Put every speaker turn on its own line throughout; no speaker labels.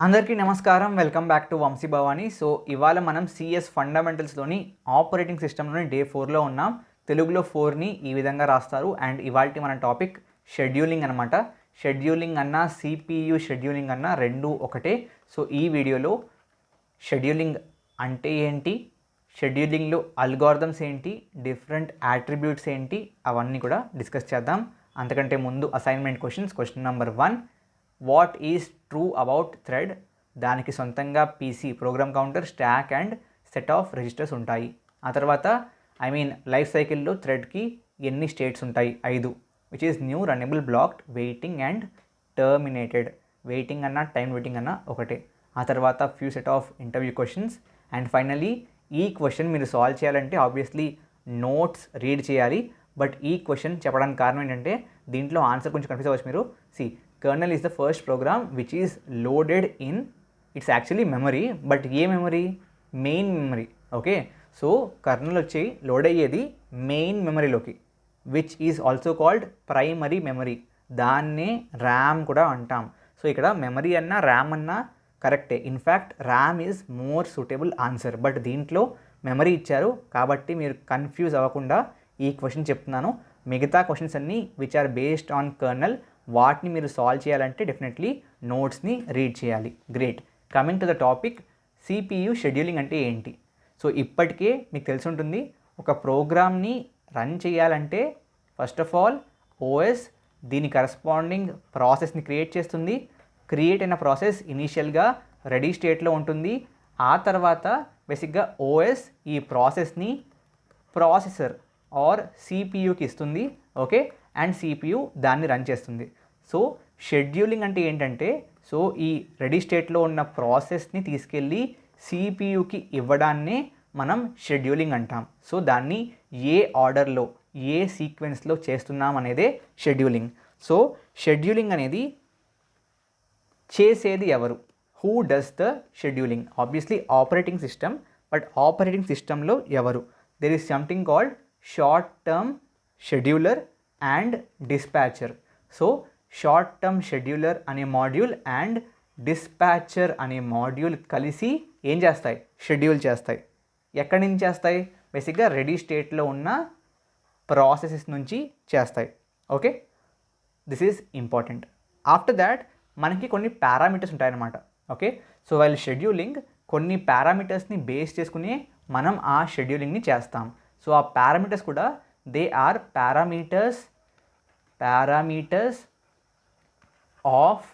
అందరికీ నమస్కారం. Welcome back to Vamshi Bhavani. So ఇవాళ మనం సిఎస్ ఫండమెంటల్స్లోని ఆపరేటింగ్ సిస్టమ్లోని డే 4లో ఉన్నాం. తెలుగులో 4ని ఈ విధంగా రాస్తారు. అండ్ ఇవాళ మన టాపిక్ షెడ్యూలింగ్ అనమాట. షెడ్యూలింగ్ అన్నా సిపియు షెడ్యూలింగ్ అన్నా రెండు ఒకటే. సో ఈ వీడియోలో షెడ్యూలింగ్ అంటే ఏంటి, షెడ్యూలింగ్లో అల్గారిథమ్స్ ఏంటి, డిఫరెంట్ యాట్రిబ్యూట్స్ ఏంటి, అవన్నీ కూడా డిస్కస్ చేద్దాం. అంతకంటే ముందు assignment question number 1, what is true about thread? దానికి సొంతంగా PC program counter, stack and set of registers ఉంటాయి. ఆ తర్వాత లైఫ్ సైకిల్లో థ్రెడ్కి ఎన్ని స్టేట్స్ ఉంటాయి? 5, which is new, runnable, blocked, waiting and terminated. Waiting అన్నా టైం వెయిటింగ్ అన్నా ఒకటే. ఆ తర్వాత few set of interview questions. And finally ఈ క్వశ్చన్ మీరు సాల్వ్ చేయాలంటే ఆబ్వియస్లీ నోట్స్ రీడ్ చేయాలి. బట్ ఈ క్వశ్చన్ చెప్పడానికి కారణం ఏంటంటే దీంట్లో ఆన్సర్ కొంచెం కన్ఫ్యూజ్ అవ్వచ్చు మీరు. Kernel is the first program which is loaded in, it's actually memory, but ఏ memory? Main memory. Okay, so kernel వచ్చి లోడ్ అయ్యేది మెయిన్ మెమరీలోకి, which is also called primary memory. దాన్నే ర్యామ్ కూడా అంటాం. సో ఇక్కడ మెమరీ అన్నా ర్యామ్ అన్నా కరెక్టే. In fact RAM is more suitable answer. But దీంట్లో మెమరీ ఇచ్చారు కాబట్టి మీరు కన్ఫ్యూజ్ అవ్వకుండా ఈ క్వశ్చన్ చెప్తున్నాను. మిగతా క్వశ్చన్స్ అన్నీ which are based on kernel, వాటిని మీరు సాల్వ్ చేయాలంటే డెఫినెట్లీ నోట్స్ని రీడ్ చేయాలి. Great. Coming to the topic, CPU scheduling అంటే ఏంటి? సో ఇప్పటికే మీకు తెలిసి ఉంటుంది, ఒక ప్రోగ్రామ్ని రన్ చేయాలంటే ఫస్ట్ ఆఫ్ ఆల్ ఓఎస్ దీని కరస్పాండింగ్ ప్రాసెస్ని క్రియేట్ చేస్తుంది. క్రియేట్ అయిన ప్రాసెస్ ఇనీషియల్గా రెడీ స్టేట్లో ఉంటుంది. ఆ తర్వాత బేసిక్గా ఓఎస్ ఈ ప్రాసెస్ని ప్రాసెసర్ ఆర్ సిపియుకి ఇస్తుంది. ఓకే, అండ్ సిపియు దాన్ని రన్ చేస్తుంది. సో షెడ్యూలింగ్ అంటే ఏంటంటే, సో ఈ రెడీ స్టేట్లో ఉన్న ప్రాసెస్ని తీసుకెళ్ళి సిపియుకి ఇవ్వడాన్నే మనం షెడ్యూలింగ్ అంటాం. సో దాన్ని ఏ ఆర్డర్లో ఏ సీక్వెన్స్లో చేస్తున్నాం అనేదే షెడ్యూలింగ్. సో షెడ్యూలింగ్ అనేది చేసేది ఎవరు? Who does the scheduling? Obviously operating system. But operating సిస్టంలో ఎవరు? There is something called short term scheduler and dispatcher. So short term scheduler అనే మాడ్యూల్ అండ్ డిస్పాచర్ అనే మాడ్యూల్ కలిసి ఏం చేస్తాయి? షెడ్యూల్ చేస్తాయి. ఎక్కడి నుంచి చేస్తాయి? బేసిక్గా రెడీ స్టేట్లో ఉన్న ప్రాసెసెస్ నుంచి చేస్తాయి. Okay, this is important. After that మనకి కొన్ని పారామీటర్స్ ఉంటాయన్నమాట. ఓకే, సో వైల్ షెడ్యూలింగ్ కొన్ని పారామీటర్స్ని బేస్ చేసుకుని మనం ఆ షెడ్యూలింగ్ని చేస్తాం. సో ఆ పారామీటర్స్ కూడా they are parameters of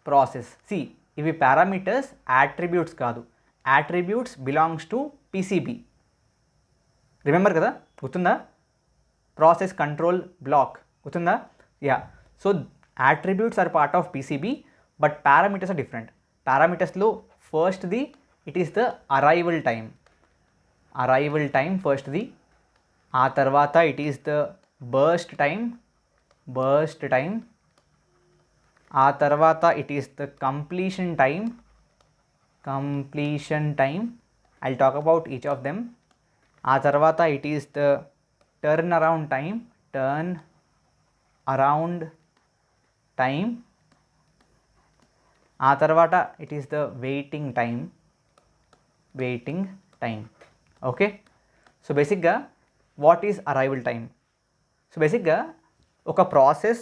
process. See, ఇవి పారామీటర్స్, యాట్రిబ్యూట్స్ కాదు. Attributes belongs to PCB. Remember కదా, గుర్తుందా? ప్రాసెస్ కంట్రోల్ బ్లాక్ గుర్తుందా? Yeah. So attributes are part of PCB, but parameters are different. పారామీటర్స్లో ఫస్ట్ది it is the arrival time ఫస్ట్ది. ఆ తర్వాత it is the burst time. ఆ తర్వాత it is the completion time. I'll talk about each of them. ఆ తర్వాత it is the turn around time. ఆ తర్వాత it is the waiting time. Okay, so బేసిక్గా what is arrival time? So బేసిక్గా ఒక process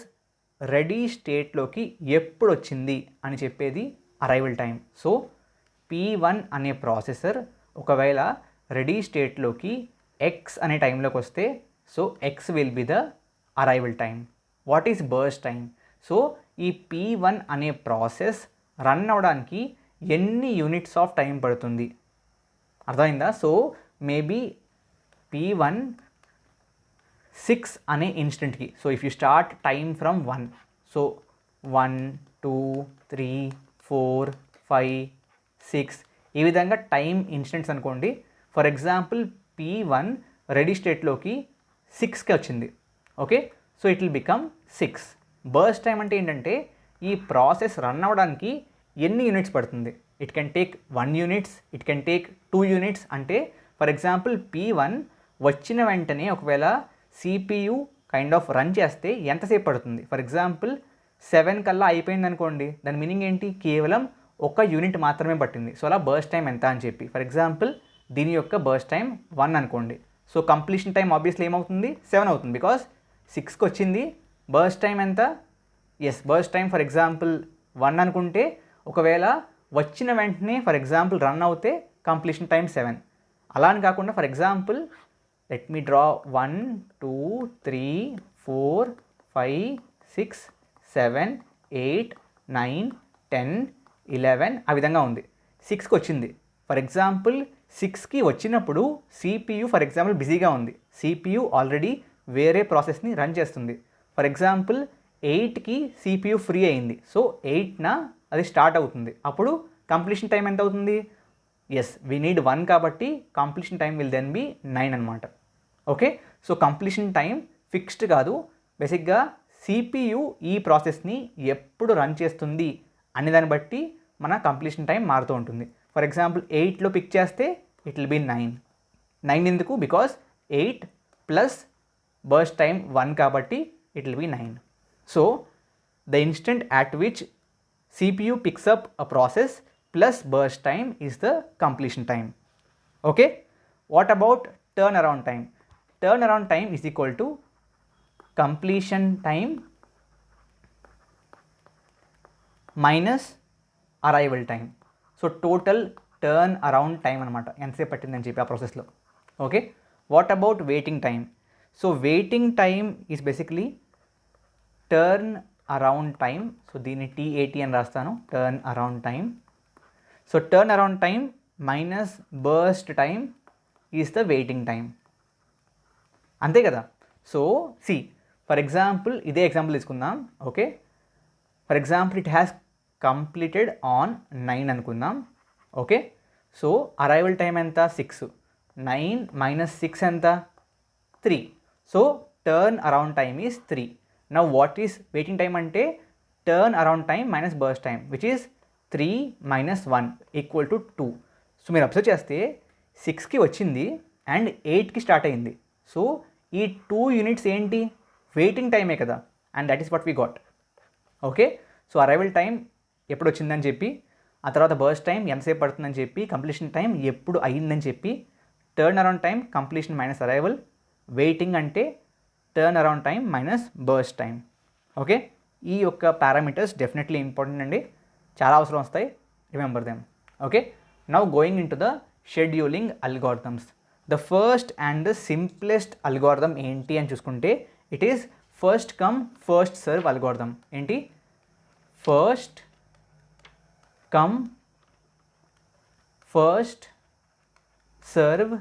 ready స్టేట్లోకి ఎప్పుడు వచ్చింది అని చెప్పేది అరైవల్ టైం. సో P1 అనే ప్రాసెసర్ ఒకవేళ రెడీ స్టేట్లోకి X అనే టైంలోకి వస్తే, so X will be the arrival time. What is burst time? So ఈ P1 అనే ప్రాసెస్ రన్ అవ్వడానికి ఎన్ని యూనిట్స్ ఆఫ్ టైం పడుతుంది? అర్థమైందా? సో మేబీ P1 6 అనే ఇన్స్టెంట్కి. So if you start time from 1, so 1 2 3 4 5 6 ఈ విధంగా టైం ఇన్స్టెంట్స్ అనుకోండి. ఫర్ ఎగ్జాంపుల్ P1 రెడీ స్టేట్లోకి 6కి వచ్చింది. Okay, so it will become 6. Burst time అంటే ఏంటంటే ఈ ప్రాసెస్ రన్ అవ్వడానికి ఎన్ని యూనిట్స్ పడుతుంది? It can take 1 units, it can take 2 units. అంటే ఫర్ ఎగ్జాంపుల్ P1 వచ్చిన వెంటనే ఒకవేళ సిపియు కైండ్ ఆఫ్ రన్ చేస్తే ఎంతసేపు పడుతుంది? ఫర్ ఎగ్జాంపుల్ 7 కల్లా అయిపోయింది అనుకోండి, దాని మీనింగ్ ఏంటి? కేవలం ఒక యూనిట్ మాత్రమే పట్టింది. సో అలా బర్స్ట్ టైం ఎంత అని చెప్పి, ఫర్ ఎగ్జాంపుల్ దీని యొక్క బర్స్ట్ టైం 1 అనుకోండి. సో కంప్లీషన్ టైం ఆబ్వియస్లీ ఏమవుతుంది 7 అవుతుంది, బికాస్ 6కి వచ్చింది. బర్స్ట్ టైం ఎంత? బర్స్ట్ టైం ఫర్ ఎగ్జాంపుల్ 1 అనుకుంటే, ఒకవేళ వచ్చిన వెంటనే ఫర్ ఎగ్జాంపుల్ రన్ అవుతే కంప్లీషన్ టైం 7. అలా అని కాకుండా for example let me draw 1 2 3 4 5 6 7 8 9 10 11 ఆ విధంగా ఉంది. 6కి వచ్చింది. ఫర్ ఎగ్జాంపుల్ 6కి వచ్చినప్పుడు CPU ఫర్ ఎగ్జాంపుల్ బిజీగా ఉంది. CPU ఆల్రెడీ వేరే ప్రాసెస్ని రన్ చేస్తుంది. ఫర్ ఎగ్జాంపుల్ 8కి CPU ఫ్రీ అయింది. సో 8న అది స్టార్ట్ అవుతుంది. అప్పుడు కంప్లీషన్ టైం ఎంత అవుతుంది? వీ నీడ్ 1 కాబట్టి completion time will then be 9 అనమాట. Okay, so completion time fixed కాదు. బేసిక్గా CPU ఈ ప్రాసెస్ని ఎప్పుడు రన్ చేస్తుంది అనే దాన్ని బట్టి మన కంప్లీషన్ టైం మారుతూ ఉంటుంది. ఫర్ ఎగ్జాంపుల్ 8లో పిక్ చేస్తే ఇట్ విల్ బి 9 ఎందుకు? బికాస్ 8 ప్లస్ బర్స్ట్ టైం 1 కాబట్టి it will be 9. So the instant at which CPU picks up a process plus burst time is the completion time. Okay, what about turnaround time? Turnaround time is equal to completion time minus arrival time. So total turn around time అనమాట, ఎంతసేపు పట్టిందని చెప్పి ఆ ప్రాసెస్లో. Okay, what about waiting time? So waiting time is basically turn around time. So దీన్ని TAT అని రాస్తాను, turn around time. So turn around time minus burst time is the waiting time. అంతే కదా? సో సి ఫర్ ఎగ్జాంపుల్ ఇదే example తీసుకుందాం. Okay, for example it has completed on 9 అనుకుందాం. Okay, so arrival time ఎంత? 6. 9 minus 6 ఎంత? 3. So turn around time is 3. Now what is waiting time అంటే turn around time minus burst time, which is 3 minus 1 equal to 2. So మీరు observe చేస్తే 6కి వచ్చింది and 8కి start అయింది. So ఈ 2 units ఏంటి? వెయిటింగ్ టైమే కదా, and that is what we got. Okay, so arrival time ఎప్పుడు వచ్చిందని చెప్పి, ఆ తర్వాత బర్స్ట్ టైం ఎంతసేపు పడుతుందని చెప్పి, కంప్లీషన్ టైం ఎప్పుడు అయ్యిందని చెప్పి, turn around time completion minus arrival, waiting అంటే turn around time minus burst time. Okay, ఈ యొక్క పారామీటర్స్ డెఫినెట్లీ ఇంపార్టెంట్ అండి, చాలా అవసరం వస్తాయి, remember them. Okay, now going into the scheduling algorithms. The first and the simplest algorithm ఏంటి అని చూసుకుంటే it is first come first serve algorithm. ఏంటి? First come first serve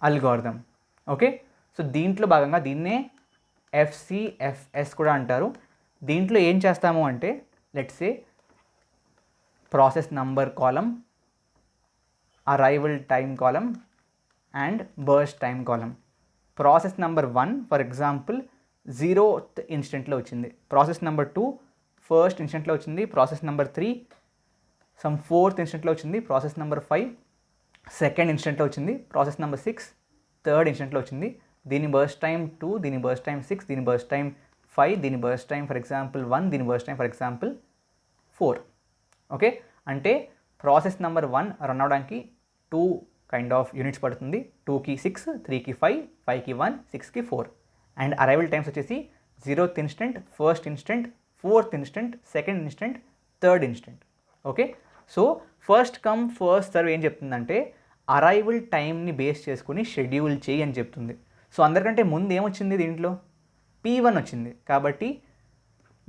algorithm. Okay, so దీంట్లో భాగంగా దీన్నే FCFS కూడా అంటారు. దీంట్లో ఏం చేస్తాము అంటే let's say process number column, arrival time column and burst time column. Process number 1 for example 0th ఇన్స్టెంట్లో వచ్చింది, ప్రాసెస్ నెంబర్ 2 ఫస్ట్ ఇన్స్టెంట్లో వచ్చింది, ప్రాసెస్ నెంబర్ 3 సమ్ 4th ఇన్స్టెంట్లో వచ్చింది, ప్రాసెస్ నెంబర్ 5 సెకండ్ ఇన్స్టెంట్లో వచ్చింది, ప్రాసెస్ నెంబర్ 6 థర్డ్ ఇన్స్టెంట్లో వచ్చింది. దీని బర్స్ట్ టైం 2, దీని burst time 6, దీని burst time 5, దీని burst time for example 1, దీని burst time for example 4. Okay, అంటే ప్రాసెస్ నెంబర్ 1 రన్ అవడానికి 2 కైండ్ ఆఫ్ యూనిట్స్ పడుతుంది. 2కి 6, 3కి 5, 5కి 1, 6కి 4. అండ్ అరైవల్ టైమ్స్ వచ్చేసి 0th instant, first instant, 4th instant, second instant, third instant. Okay, so first come first serve ఏం చెప్తుందంటే అరైవల్ టైంని బేస్ చేసుకుని షెడ్యూల్ చేయి అని చెప్తుంది. సో అందరికంటే ముందు ఏమొచ్చింది దీంట్లో? P1 వచ్చింది, కాబట్టి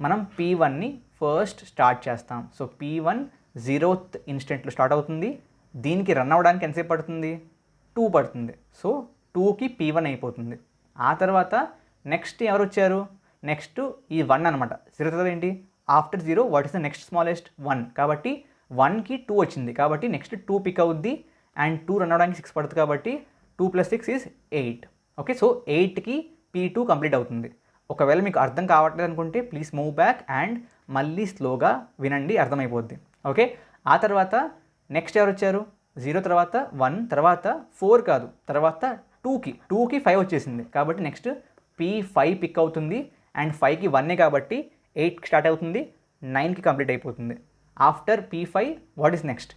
మనం P1ని ఫస్ట్ స్టార్ట్ చేస్తాం. సో P1 0th ఇన్స్టెంట్లో స్టార్ట్ అవుతుంది. దీనికి రన్ అవ్వడానికి ఎంతసేపు పడుతుంది? 2 పడుతుంది. సో 2కి P1 అయిపోతుంది. ఆ తర్వాత నెక్స్ట్ ఎవరు వచ్చారు? నెక్స్ట్ ఈ 1 అనమాట. 0 తర్వాత ఏంటి? After 0 what is the next smallest? 1. కాబట్టి 1కి 2 వచ్చింది, కాబట్టి నెక్స్ట్ 2 పిక్ అవుద్ది. అండ్ 2 రన్ అవ్వడానికి 6 పడుతుంది, కాబట్టి 2 + 6 ఈజ్ 8. ఓకే, సో 8కి P2 కంప్లీట్ అవుతుంది. ఒకవేళ మీకు అర్థం కావట్లేదు అనుకుంటే ప్లీజ్ మూవ్ బ్యాక్ అండ్ మళ్ళీ స్లోగా వినండి, అర్థమైపోద్ది. ఓకే, ఆ తర్వాత నెక్స్ట్ ఎవరు వచ్చారు? 0 తర్వాత 1, తర్వాత 4 కాదు, తర్వాత 2కి 5 వచ్చేసింది, కాబట్టి నెక్స్ట్ P5 పిక్ అవుతుంది. అండ్ 5కి 1 కాబట్టి 8కి స్టార్ట్ అవుతుంది, 9కి కంప్లీట్ అయిపోతుంది. After P5 what is next?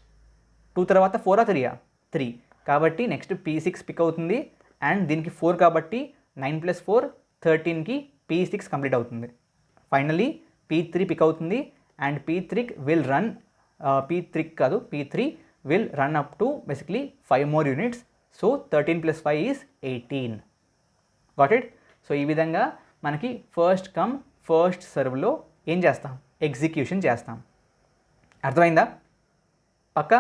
2 తర్వాత 4 3 3 కాబట్టి నెక్స్ట్ P6 పిక్ అవుతుంది అండ్ దీనికి 4 కాబట్టి 9 + 4 13కి P6 కంప్లీట్ అవుతుంది. ఫైనలీ P3 పిక్ అవుతుంది and P3 will run P3 will run up to basically 5 more units. So 13 + 5 is 18. Got it? So ఈ విధంగా మనకి ఫస్ట్ కమ్ ఫస్ట్ సర్వ్లో ఏం చేస్తాం? ఎగ్జిక్యూషన్ చేస్తాం. అర్థమైందా? పక్కా?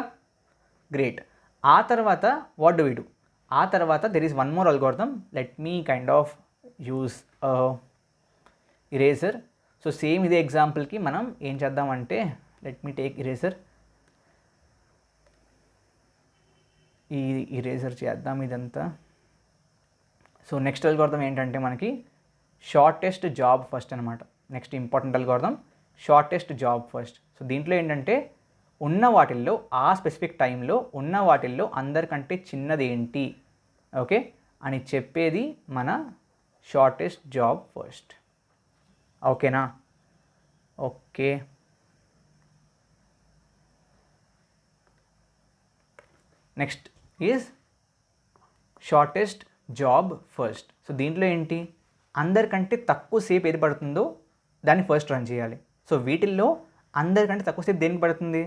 గ్రేట్. ఆ తర్వాత వాట్ డు వి డూ? ఆ తర్వాత there is one more algorithm. Let me kind of use eraser. So same ఇదే ఎగ్జాంపుల్కి మనం ఏం చేద్దామంటే లెట్ మీ టేక్ ఇరేజర్. ఈ ఇరేజర్ చేద్దాం ఇదంతా. సో నెక్స్ట్ అల్గోరిథం ఏంటంటే మనకి షార్టెస్ట్ జాబ్ ఫస్ట్ అనమాట. Next important algorithm shortest job first. So దీంట్లో ఏంటంటే ఉన్న వాటిల్లో ఆ స్పెసిఫిక్ టైంలో ఉన్న వాటిల్లో అందరికంటే చిన్నది ఏంటి ఓకే అని చెప్పేది మన షార్టెస్ట్ జాబ్ ఫస్ట్. ఓకేనా? Okay. Next is shortest job first. So దీంట్లో ఏంటి? అందరికంటే తక్కువ సేపు ఏది పడుతుందో దాన్ని ఫస్ట్ రన్ చేయాలి. సో వీటిల్లో అందరికంటే తక్కువ సేపు దేనికి పడుతుంది?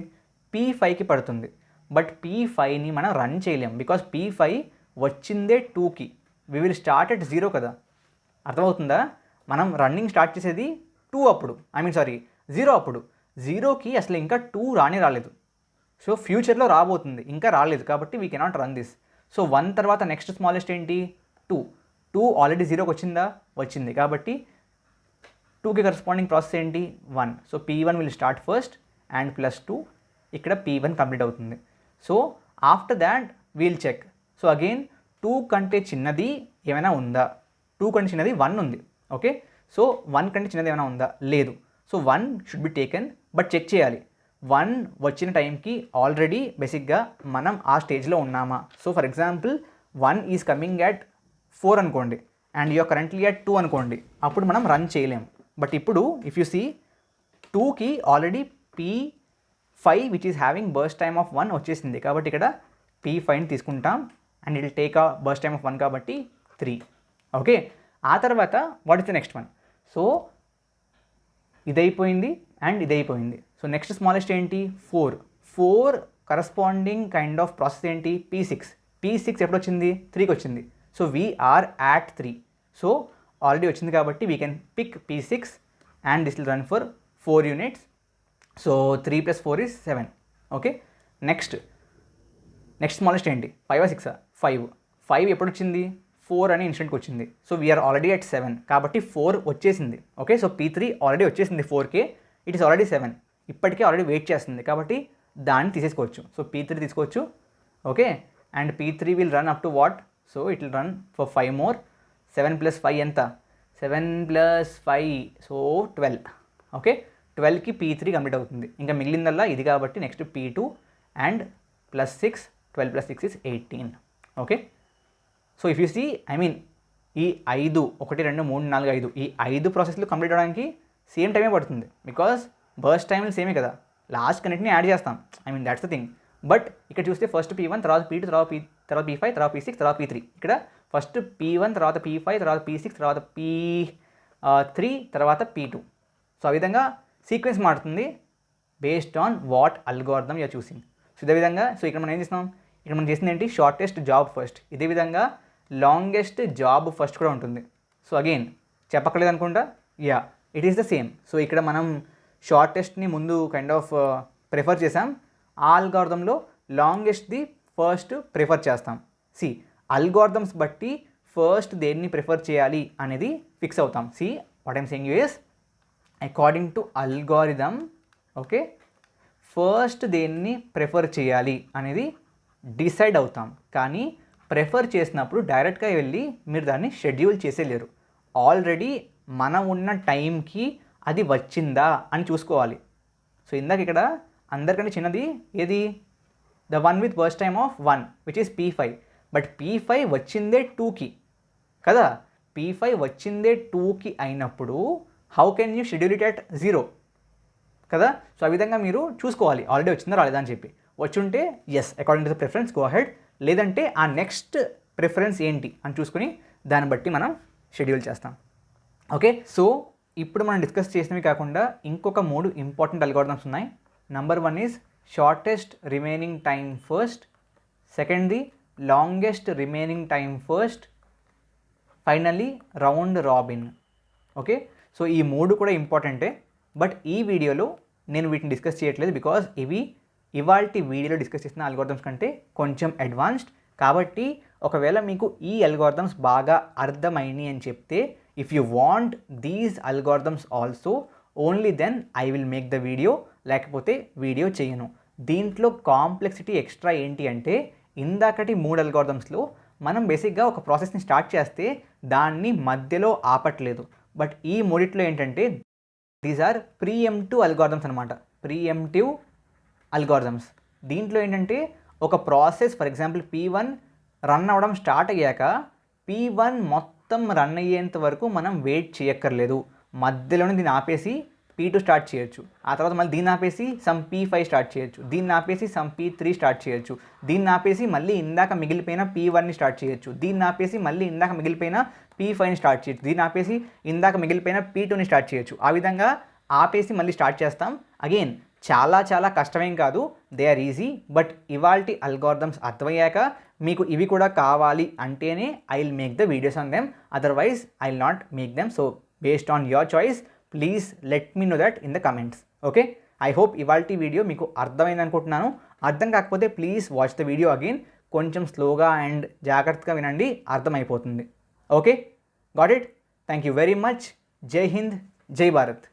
P5కి పడుతుంది. బట్ P5ని మనం రన్ చేయలేం బికాస్ P5 వచ్చిందే 2కి. వి విల్ స్టార్ట్ ఎట్ 0 కదా. అర్థమవుతుందా? మనం రన్నింగ్ స్టార్ట్ చేసేది 2 అప్పుడు, 0 అప్పుడు. 0కి అసలు ఇంకా 2 రాలేదు. సో ఫ్యూచర్లో రాబోతుంది, ఇంకా రాలేదు కాబట్టి we cannot run this. So 1 తర్వాత నెక్స్ట్ స్మాలెస్ట్ ఏంటి? 2 ఆల్రెడీ 0కి వచ్చిందా? వచ్చింది. కాబట్టి 2కి కరస్పాండింగ్ ప్రాసెస్ ఏంటి? 1. So P1 will start first and +2 ఇక్కడ P1 కంప్లీట్ అవుతుంది. So after that we'll check. So again 2 కంటే చిన్నది ఏమైనా ఉందా? 2 కంటే చిన్నది 1 ఉంది. ఓకే. సో 1 కంటే చిన్నది ఏమైనా ఉందా? లేదు. So 1 should be taken. But check చేయాలి 1 వచ్చిన టైంకి ఆల్రెడీ బేసిక్గా మనం ఆ స్టేజ్లో ఉన్నామా? So for example 1 is coming at 4 అనుకోండి అండ్ యూఆర్ కరెంట్లీ అట్ 2 అనుకోండి, అప్పుడు మనం రన్ చేయలేం. బట్ ఇప్పుడు ఇఫ్ యూ సీ 2కి already P5 which is having burst time of 1 వచ్చేసింది కాబట్టి ఇక్కడ P5ని తీసుకుంటాం అండ్ ఇట్ విల్ టేక్ ఆ బర్స్ట్ టైమ్ ఆఫ్ 1 కాబట్టి 3. ఓకే. ఆ తర్వాత what is the next one? So ఇదైపోయింది అండ్ ఇదైపోయింది. సో నెక్స్ట్ స్మాలెస్ట్ ఏంటి? 4 కరస్పాండింగ్ కైండ్ ఆఫ్ ప్రాసెస్ ఏంటి? P6 ఎప్పుడు వచ్చింది? 3కి వచ్చింది. So we're at 3. So already వచ్చింది కాబట్టి we can pick P6 and this will run for 4 units. So 3 + 4 is 7. Okay. Next smallest ఏంటి? 5 or 6? 5 ఎప్పుడు వచ్చింది? 4 అని ఇన్స్టెంట్కి వచ్చింది. సో వీఆర్ ఆల్రెడీ అట్ 7 కాబట్టి 4 వచ్చేసింది. ఓకే. సో P3 ఆల్రెడీ వచ్చేసింది 4K. It is already 7. ఇప్పటికే ఆల్రెడీ వెయిట్ చేస్తుంది కాబట్టి దాన్ని తీసేసుకోవచ్చు. సో P3 తీసుకోవచ్చు. Okay. And P3 will run up to what? So it will run for 5 more. 7 + 5 ఎంత? 7 + 5 సో 12. ఓకే. 12కి P3 కంప్లీట్ అవుతుంది. ఇంకా మిగిలిందల్లా ఇది కాబట్టి next P2 and +6. 12 + 6 is 18. Okay. So if you see ఈ 5 1 2 3 4 5 ఈ 5 ప్రాసెస్లు కంప్లీట్ అవ్వడానికి సేమ్ టైమే పడుతుంది బికాస్ బర్స్ట్ టైంలు సేమే కదా. లాస్ట్ కన్నిటిని యాడ్ చేస్తాం. That's the thing. బట్ ఇక్కడ చూస్తే ఫస్ట్ P1 తర్వాత P2 తర్వాత P5 తర్వాత P6 తర్వాత P3. ఇక్కడ ఫస్ట్ P1 తర్వాత P5 తర్వాత P6 తర్వాత P3 తర్వాత P2. సో ఆ విధంగా సీక్వెన్స్ మారుతుంది based on what algorithm you're choosing. So ఇదే విధంగా సో ఇక్కడ మనం ఏం చేస్తున్నాం? ఇక్కడ మనం చేసింది ఏంటి? Shortest job first. ఇదే విధంగా లాంగెస్ట్ జాబ్ ఫస్ట్ కూడా ఉంటుంది. సో అగైన్ చెప్పక్కర్లేదు అనుకుంటా. It is the same. So ఇక్కడ మనం షార్టెస్ట్ని ముందు కైండ్ ఆఫ్ ప్రిఫర్ చేసాం. ఆ అల్గోరిథంలో లాంగెస్ట్ది ఫస్ట్ ప్రిఫర్ చేస్తాం. అల్గోరిథమ్స్ బట్టి ఫస్ట్ దేన్ని ప్రిఫర్ చేయాలి అనేది ఫిక్స్ అవుతాం. What I'm saying you is according to algorithm okay first దేన్ని ప్రిఫర్ చేయాలి అనేది డిసైడ్ అవుతాం. కానీ ప్రిఫర్ చేసినప్పుడు డైరెక్ట్గా వెళ్ళి మీరు దాన్ని షెడ్యూల్ చేసేలేరు. ఆల్రెడీ మనం ఉన్న టైంకి అది వచ్చిందా అని చూసుకోవాలి. సో ఇందాక ఇక్కడ అందరికంటే చిన్నది ఏది? The one with burst time of 1 which is P5. But P5 వచ్చిందే 2కి కదా. P5 వచ్చిందే 2కి అయినప్పుడు how can you schedule it at 0? కదా. సో ఆ విధంగా మీరు చూసుకోవాలి ఆల్రెడీ వచ్చిందా రాలేదా అని చెప్పి. వచ్చుంటే yes according to the preference go ahead, లేదంటే ఆ నెక్స్ట్ ప్రిఫరెన్స్ ఏంటి అని చూసుకుని దాన్ని బట్టి మనం షెడ్యూల్ చేస్తాం. ఓకే, సో ఇప్పుడు మనం డిస్కస్ చేసినవి కాకుండా ఇంకొక 3 ఇంపార్టెంట్ అల్గోరిథమ్స్ ఉన్నాయి. Number 1 is shortest remaining time first, సెకండ్ది longest remaining time first, finally round robin. Okay, so ఈ 3 కూడా ఇంపార్టెంటే, బట్ ఈ వీడియోలో నేను వీటిని డిస్కస్ చేయట్లేదు బికాజ్ ఇవి ఇవాల్టి వీడియోలో డిస్కస్ చేసిన అల్గోరిథమ్స్ కంటే కొంచెం అడ్వాన్స్డ్. కాబట్టి ఒకవేళ మీకు ఈ అల్గోరిథమ్స్ బాగా అర్థమైనాయి అని చెప్తే, if you want these algorithms also only then I will make the video, లేకపోతే వీడియో చేయను. దీంట్లో కాంప్లెక్సిటీ ఎక్స్ట్రా ఏంటి అంటే, ఇందాకటి 3 అల్గోరిథమ్స్లో మనం బేసిక్గా ఒక ప్రాసెస్ని స్టార్ట్ చేస్తే దాన్ని మధ్యలో ఆపట్లేదు. బట్ ఈ మూడిట్లో ఏంటంటే దీస్ ఆర్ ప్రీఎంప్టివ్ అల్గోరిథమ్స్ అనమాట. ప్రీఎంప్టివ్ అల్గోరిథమ్స్ దీంట్లో ఏంటంటే ఒక process for example P1 run అవ్వడం స్టార్ట్ అయ్యాక P1 మొత్తం రన్ అయ్యేంత వరకు మనం వెయిట్ చేయక్కర్లేదు. మధ్యలోనే దీన్ని ఆపేసి P2 స్టార్ట్ చేయొచ్చు, ఆ తర్వాత మళ్ళీ దీన్ని ఆపేసి సమ్ P5 స్టార్ట్ చేయొచ్చు, దీన్ని ఆపేసి సమ్ P3 స్టార్ట్ చేయొచ్చు, దీన్ని ఆపేసి మళ్ళీ ఇందాక మిగిలిపోయిన P1ని స్టార్ట్ చేయొచ్చు, దీన్ని ఆపేసి మళ్ళీ ఇందాక మిగిలిపోయిన P5ని స్టార్ట్ చేయొచ్చు, దీన్ని ఆపేసి ఇందాక మిగిలిపోయిన P2ని స్టార్ట్ చేయొచ్చు. ఆ విధంగా ఆపేసి మళ్ళీ స్టార్ట్ చేస్తాం. అగైన్ చాలా కష్టమేం కాదు, దే ఆర్ ఈజీ. బట్ ఇవాల్టి అల్గోరిథమ్స్ అర్థమయ్యాక మీకు ఇవి కూడా కావాలి అంటేనే I will make the videos on them, otherwise I will not make them. So based on your choice please let me know that in the comments. Okay, I hope ఇవాల్టి video మీకు అర్థమైంది అనుకుంటున్నాను. అర్థం కాకపోతే please watch the video again, కొంచెం స్లోగా and జాగ్రత్తగా వినండి, అర్థమైపోతుంది. Okay, got it. Thank you very much. జై హింద్, జై భారత్.